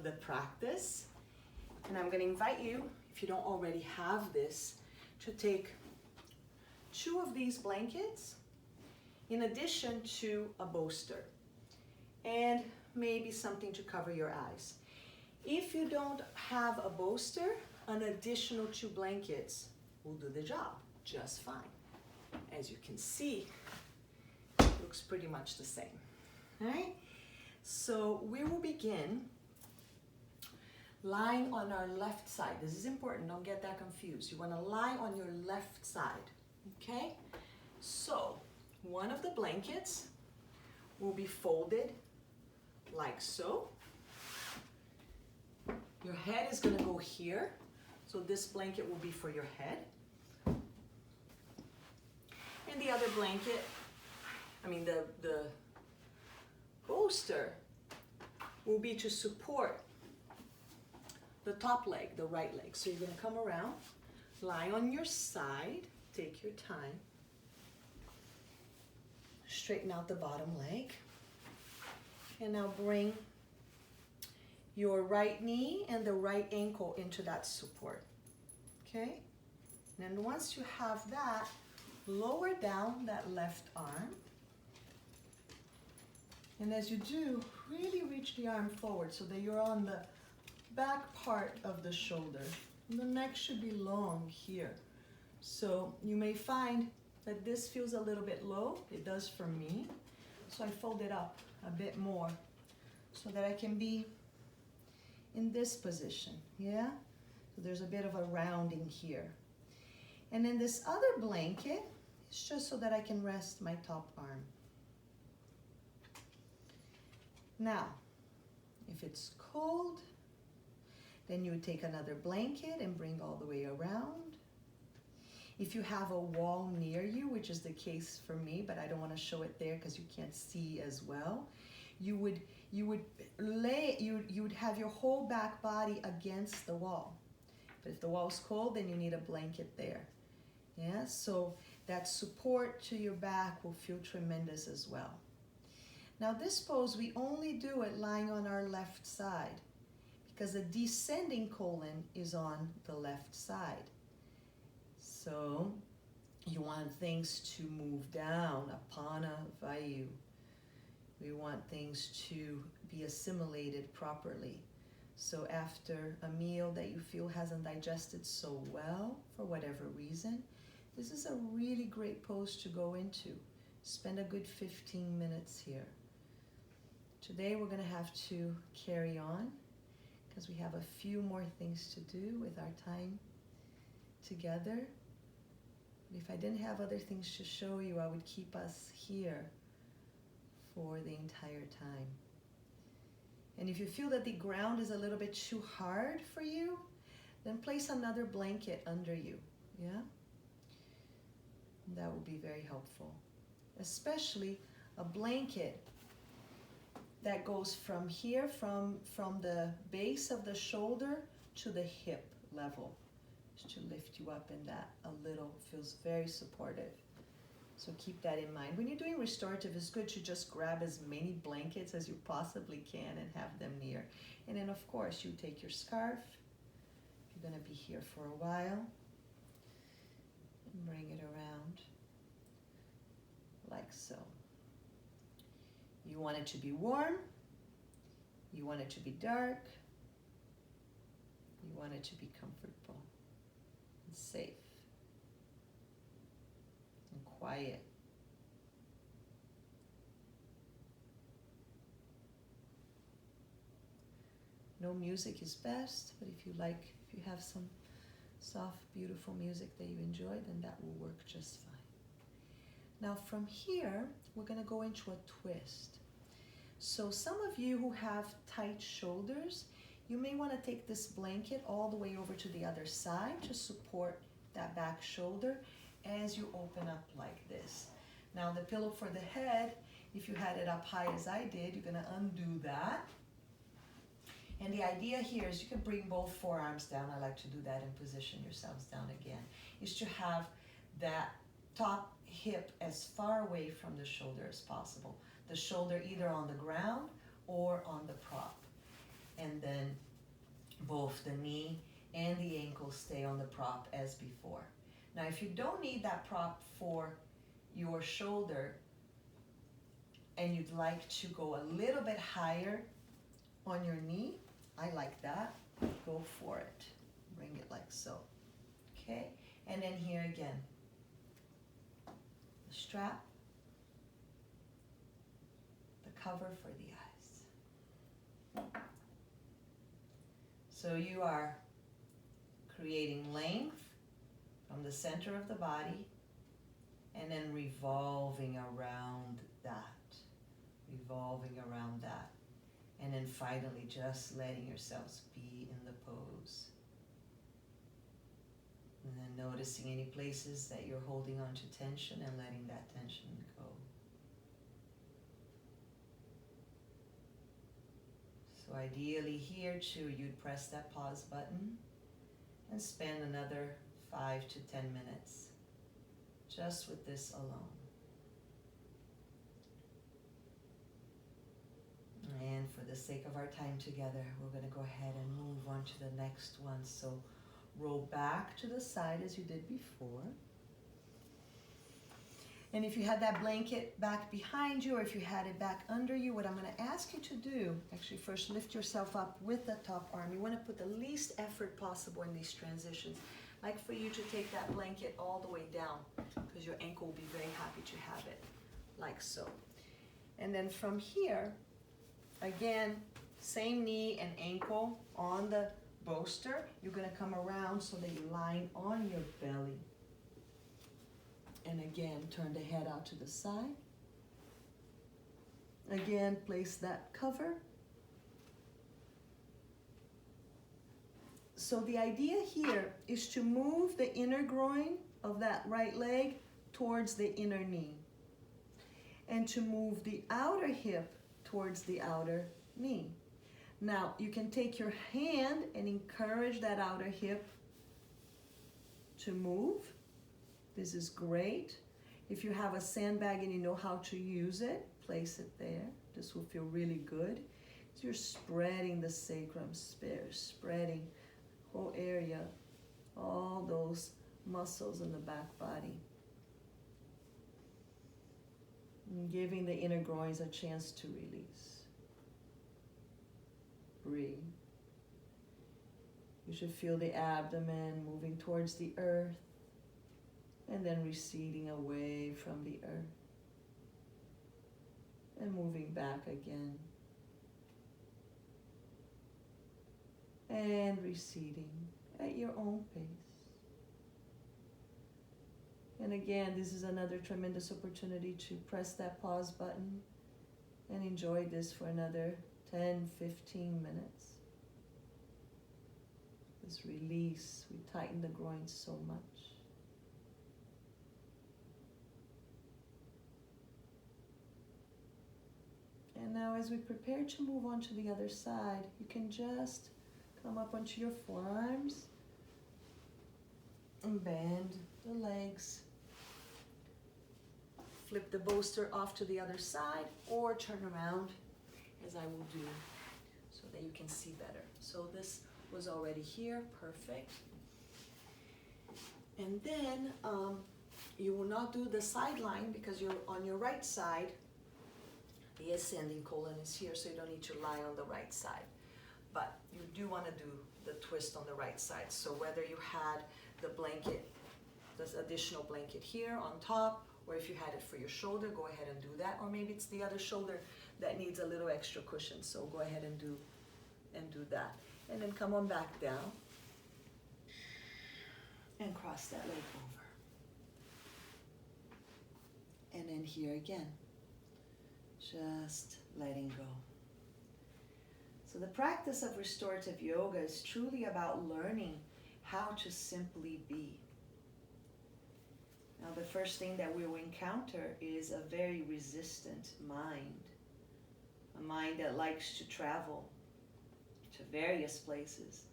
the practice. And I'm going to invite you, if you don't already have this, to take 2 of these blankets in addition to a bolster and maybe something to cover your eyes. If you don't have a bolster, an additional 2 blankets will do the job just fine. As you can see, it looks pretty much the same. All right? So we will begin lying on our left side. This is important, don't get that confused. You want to lie on your left side, okay? So one of the blankets will be folded like so. Your head is going to go here, so this blanket will be for your head. And the other blanket, the bolster will be to support the top leg, the right leg. So you're going to come around, lie on your side, take your time, straighten out the bottom leg, and now bring your right knee and the right ankle into that support, okay? And then once you have that, lower down that left arm, and as you do, really reach the arm forward so that you're on the back part of the shoulder. The neck should be long here. So you may find that this feels a little bit low. It does for me. So I fold it up a bit more so that I can be in this position, yeah? So there's a bit of a rounding here. And then this other blanket is just so that I can rest my top arm. Now, if it's cold, then you would take another blanket and bring all the way around. If you have a wall near you, which is the case for me, but I don't want to show it there because you can't see as well, you would have your whole back body against the wall. But if the wall's cold, then you need a blanket there. Yeah, so that support to your back will feel tremendous as well. Now this pose, we only do it lying on our left side because the descending colon is on the left side. So you want things to move down, apana vayu. We want things to be assimilated properly. So after a meal that you feel hasn't digested so well, for whatever reason, this is a really great pose to go into. Spend a good 15 minutes here. Today we're going to have to carry on because we have a few more things to do with our time together. But if I didn't have other things to show you, I would keep us here for the entire time. And if you feel that the ground is a little bit too hard for you, then place another blanket under you, yeah? That will be very helpful. Especially a blanket that goes from here, from the base of the shoulder to the hip level, just to lift you up in that a little. Feels very supportive. So keep that in mind. When you're doing restorative, it's good to just grab as many blankets as you possibly can and have them near. And then of course you take your scarf, if you're going to be here for a while, and bring it around like so. You want it to be warm, you want it to be dark, you want it to be comfortable and safe and quiet. No music is best, but if you have some soft, beautiful music that you enjoy, then that will work just fine. Now from here, we're going to go into a twist. So some of you who have tight shoulders, you may want to take this blanket all the way over to the other side to support that back shoulder as you open up like this. Now the pillow for the head, if you had it up high as I did, you're going to undo that. And the idea here is you can bring both forearms down. I like to do that and position yourselves down again. Is to have that top hip as far away from the shoulder as possible. The shoulder either on the ground or on the prop. And then both the knee and the ankle stay on the prop as before. Now, if you don't need that prop for your shoulder and you'd like to go a little bit higher on your knee, I like that, go for it. Bring it like so, okay? And then here again, the strap, the cover for the eyes. So you are creating length from the center of the body and then revolving around that, and then finally just letting yourselves be in the pose. And then noticing any places that you're holding on to tension and letting that tension go. So ideally here too, you'd press that pause button and spend another 5 to 10 minutes just with this alone. And for the sake of our time together, we're going to go ahead and move on to the next one. So roll back to the side as you did before. And if you had that blanket back behind you, or if you had it back under you, what I'm going to ask you to do, actually first lift yourself up with the top arm. You want to put the least effort possible in these transitions. Like for you to take that blanket all the way down, because your ankle will be very happy to have it, like so. And then from here, again, same knee and ankle on the bolster. You're going to come around so that you line on your belly. And again, turn the head out to the side. Again, place that cover. So the idea here is to move the inner groin of that right leg towards the inner knee, and to move the outer hip towards the outer knee. Now, you can take your hand and encourage that outer hip to move. This is great. If you have a sandbag and you know how to use it, place it there. This will feel really good. So you're spreading the sacrum, spreading the whole area, all those muscles in the back body. And giving the inner groins a chance to release. Breathe. You should feel the abdomen moving towards the earth and then receding away from the earth and moving back again and receding at your own pace. And again, this is another tremendous opportunity to press that pause button and enjoy this for another 10, 15 minutes. This release, we tighten the groins so much. And now as we prepare to move on to the other side, you can just come up onto your forearms and bend the legs. Flip the bolster off to the other side or turn around as I will do so that you can see better. So this was already here, perfect. And then you will not do the side line because you're on your right side. The ascending colon is here, so you don't need to lie on the right side. But you do want to do the twist on the right side. So whether you had the blanket, this additional blanket here on top, or if you had it for your shoulder, go ahead and do that. Or maybe it's the other shoulder that needs a little extra cushion, so go ahead and do that. And then come on back down and cross that leg over. And then here again. Just letting go. So the practice of restorative yoga is truly about learning how to simply be. Now the first thing that we will encounter is a very resistant mind. A mind that likes to travel to various places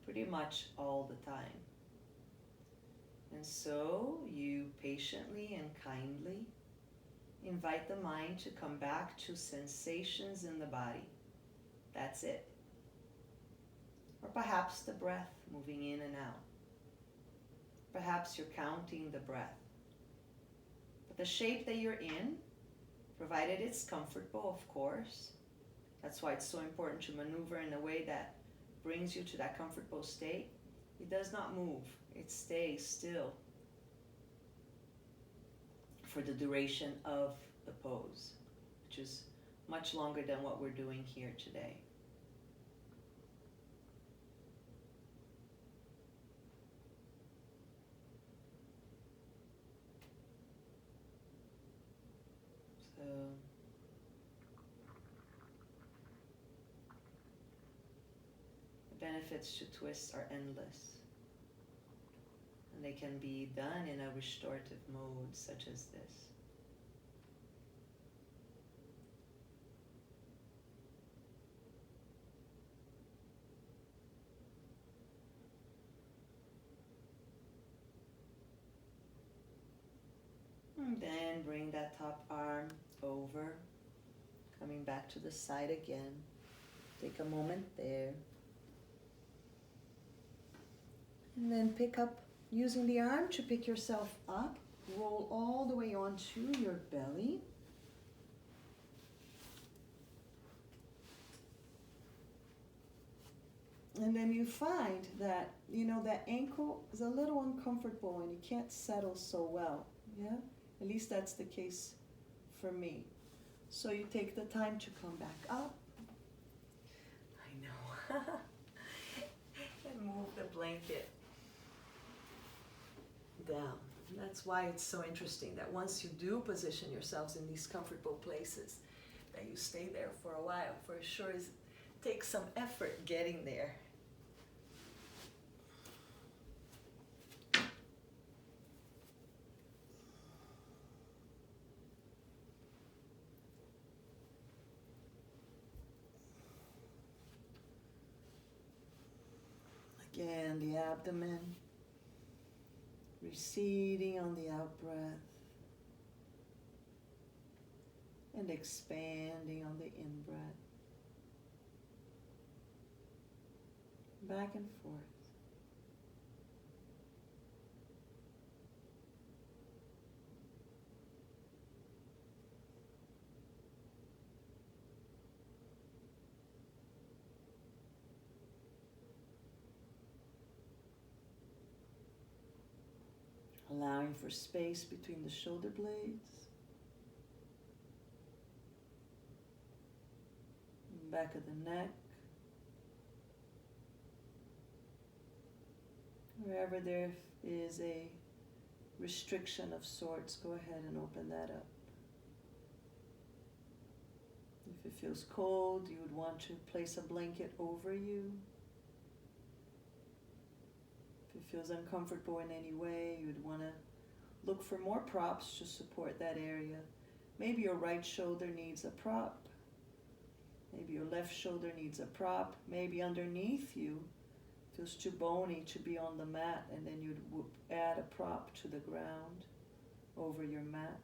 pretty much all the time. And so you patiently and kindly invite the mind to come back to sensations in the body. That's it. perhaps the breath moving in and out. Perhaps you're counting the breath. But the shape that you're in, provided it's comfortable, of course. That's why it's so important to maneuver in a way that brings you to that comfortable state. It does not move. It stays still for the duration of the pose, which is much longer than what we're doing here today. So the benefits to twists are endless. And they can be done in a restorative mode such as this. And then bring that top arm over, coming back to the side again. Take a moment there. And then pick up, using the arm to pick yourself up, roll all the way onto your belly. And then you find that, that ankle is a little uncomfortable and you can't settle so well, yeah? At least that's the case for me. So you take the time to come back up. I know. And move the blanket down. That's why it's so interesting that once you do position yourselves in these comfortable places, that you stay there for a while. For sure, it takes some effort getting there. Again, the abdomen receding on the out-breath and expanding on the in-breath. Back and forth. Allowing for space between the shoulder blades, back of the neck. Wherever there is a restriction of sorts, go ahead and open that up. If it feels cold, you would want to place a blanket over you. If it feels uncomfortable in any way, you would want to look for more props to support that area. Maybe your right shoulder needs a prop. Maybe your left shoulder needs a prop. Maybe underneath you feels too bony to be on the mat, and then you'd add a prop to the ground over your mat.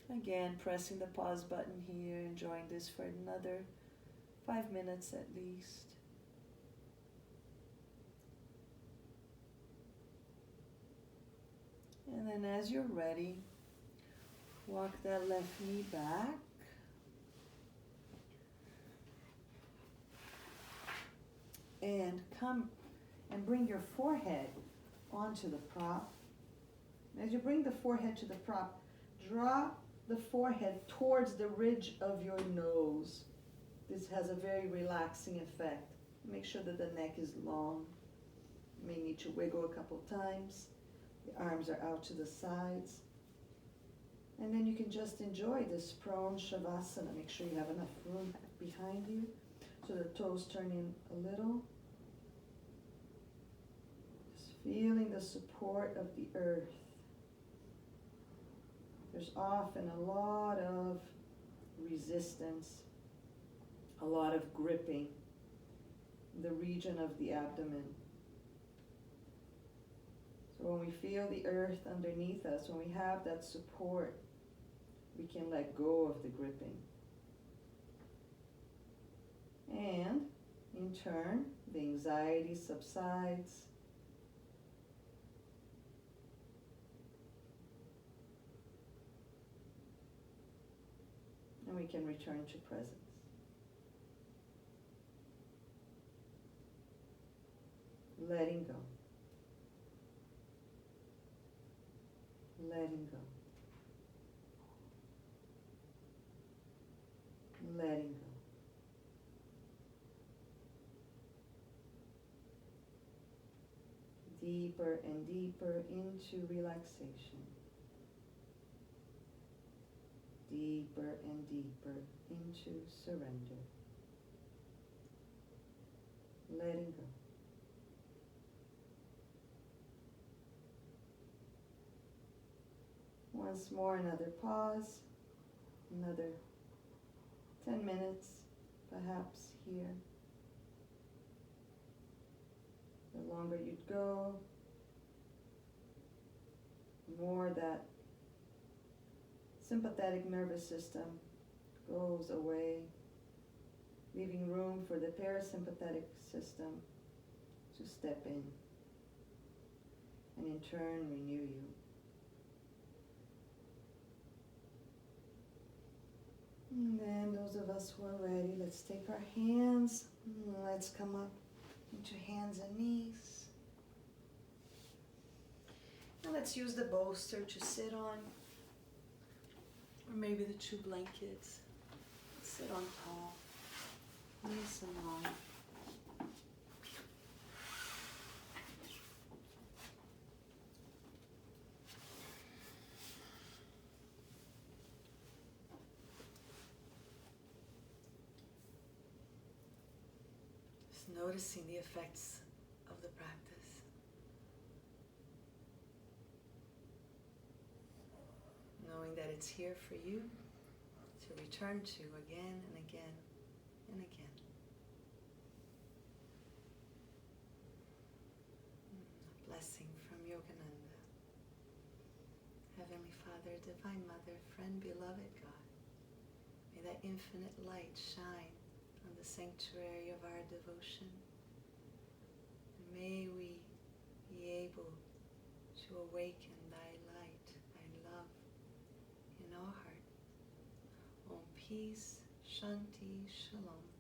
Again, pressing the pause button here, enjoying this for another 5 minutes at least. And then as you're ready, walk that left knee back. And come and bring your forehead onto the prop. As you bring the forehead to the prop, draw the forehead towards the ridge of your nose. This has a very relaxing effect. Make sure that the neck is long. You may need to wiggle a couple times. The arms are out to the sides. And then you can just enjoy this prone shavasana. Make sure you have enough room behind you so the toes turn in a little. Just feeling the support of the earth. There's often a lot of resistance, a lot of gripping in the region of the abdomen. So when we feel the earth underneath us, when we have that support, we can let go of the gripping. And in turn, the anxiety subsides. And we can return to presence. Letting go. Letting go. Letting go. Deeper and deeper into relaxation. Deeper and deeper into surrender. Letting go. Once more, another pause, another 10 minutes, perhaps here. The longer you'd go, the more that sympathetic nervous system goes away, leaving room for the parasympathetic system to step in and in turn renew you. And then those of us who are ready, let's take our hands, let's come up into hands and knees. And let's use the bolster to sit on, or maybe the 2 blankets. Let's sit on tall, nice and long. Noticing the effects of the practice. Knowing that it's here for you to return to again and again and again. A blessing from Yogananda. Heavenly Father, Divine Mother, friend, beloved God, may that infinite light shine on the sanctuary of our devotion. And may we be able to awaken Thy light, Thy love in our heart. Om Peace, Shanti, Shalom.